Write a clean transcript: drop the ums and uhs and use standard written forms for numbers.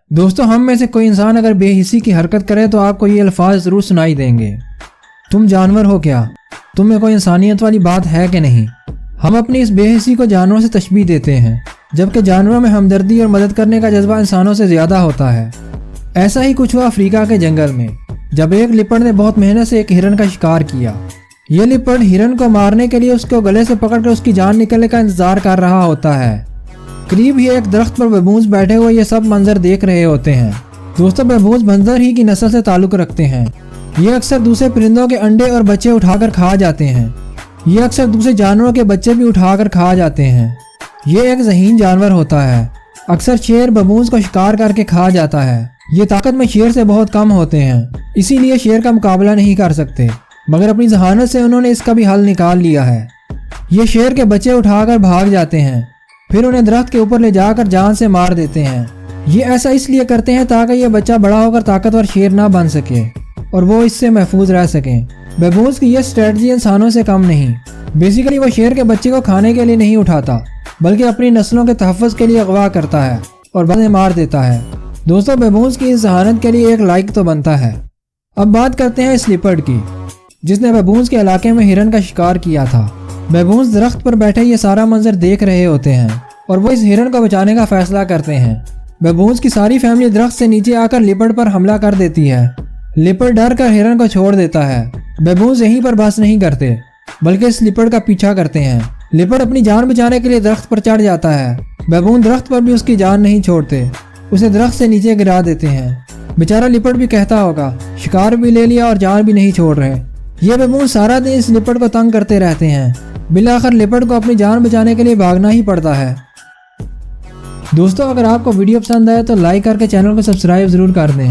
دوستو ہم میں سے کوئی انسان اگر بے حسی کی حرکت کرے تو آپ کو یہ الفاظ ضرور سنائی دیں گے: تم جانور ہو کیا؟ تم میں کوئی انسانیت والی بات ہے کہ نہیں؟ ہم اپنی اس بے حسی کو جانوروں سے تشبیہ دیتے ہیں، جبکہ جانوروں میں ہمدردی اور مدد کرنے کا جذبہ انسانوں سے زیادہ ہوتا ہے۔ ایسا ہی کچھ ہوا افریقہ کے جنگل میں، جب ایک لیپرڈ نے بہت محنت سے ایک ہرن کا شکار کیا۔ یہ لیپرڈ ہرن کو مارنے کے لیے اس کو گلے سے پکڑ کر اس کی جان نکلنے کا انتظار کر رہا ہوتا ہے۔ قریب ہی ایک درخت پر ببونز بیٹھے ہوئے یہ سب منظر دیکھ رہے ہوتے ہیں۔ دوستو ببونز بندر ہی کی نسل سے تعلق رکھتے ہیں۔ یہ اکثر دوسرے پرندوں کے انڈے اور بچے اٹھا کر کھا جاتے ہیں۔ یہ اکثر دوسرے جانوروں کے بچے بھی اٹھا کر کھا جاتے ہیں۔ یہ ایک ذہین جانور ہوتا ہے۔ اکثر شیر ببونز کو شکار کر کے کھا جاتا ہے۔ یہ طاقت میں شیر سے بہت کم ہوتے ہیں، اسی لیے شیر کا مقابلہ نہیں کر سکتے، مگر اپنی ذہانت سے انہوں نے اس کا بھی حل نکال لیا ہے۔ یہ شیر کے بچے اٹھا کر بھاگ جاتے ہیں، پھر انہیں درخت کے اوپر لے جا کر جان سے مار دیتے ہیں۔ یہ ایسا اس لیے کرتے ہیں تاکہ یہ بچہ بڑا ہو کر طاقتور شیر نہ بن سکے اور وہ اس سے محفوظ رہ سکیں۔ ببونز کی یہ اسٹریٹجی انسانوں سے کم نہیں۔ بیسیکلی وہ شیر کے بچے کو کھانے کے لیے نہیں اٹھاتا، بلکہ اپنی نسلوں کے تحفظ کے لیے اغوا کرتا ہے اور بعد میں مار دیتا ہے۔ دوستو ببونز کی اس ذہانت کے لیے ایک لائک تو بنتا ہے۔ اب بات کرتے ہیں اس لیپرڈ کی، جس نے ببونز کے علاقے میں ہرن کا شکار کیا تھا۔ ببونز درخت پر بیٹھے یہ سارا منظر دیکھ رہے ہوتے ہیں اور وہ اس ہرن کو بچانے کا فیصلہ کرتے ہیں۔ ببونز کی ساری فیملی درخت سے نیچے آ کر لیپرڈ پر حملہ کر دیتی ہے۔ لیپرڈ ڈر کر ہرن کو چھوڑ دیتا ہے۔ ببونز یہیں پر بس نہیں کرتے، بلکہ اس لیپرڈ کا پیچھا کرتے ہیں۔ لیپرڈ اپنی جان بچانے کے لیے درخت پر چڑھ جاتا ہے۔ ببون درخت پر بھی اس کی جان نہیں چھوڑتے، اسے درخت سے نیچے گرا دیتے ہیں۔ بیچارہ لیپرڈ بھی کہتا ہوگا شکار بھی لے لیا اور جان بھی نہیں چھوڑ رہے۔ یہ ببون سارا دن اس لیپرڈ کو تنگ کرتے رہتے ہیں۔ بالآخر لیپرڈ کو اپنی جان بچانے کے لیے بھاگنا ہی پڑتا ہے۔ دوستو اگر آپ کو ویڈیو پسند آئے تو لائک کر کے چینل کو سبسکرائب ضرور کر دیں۔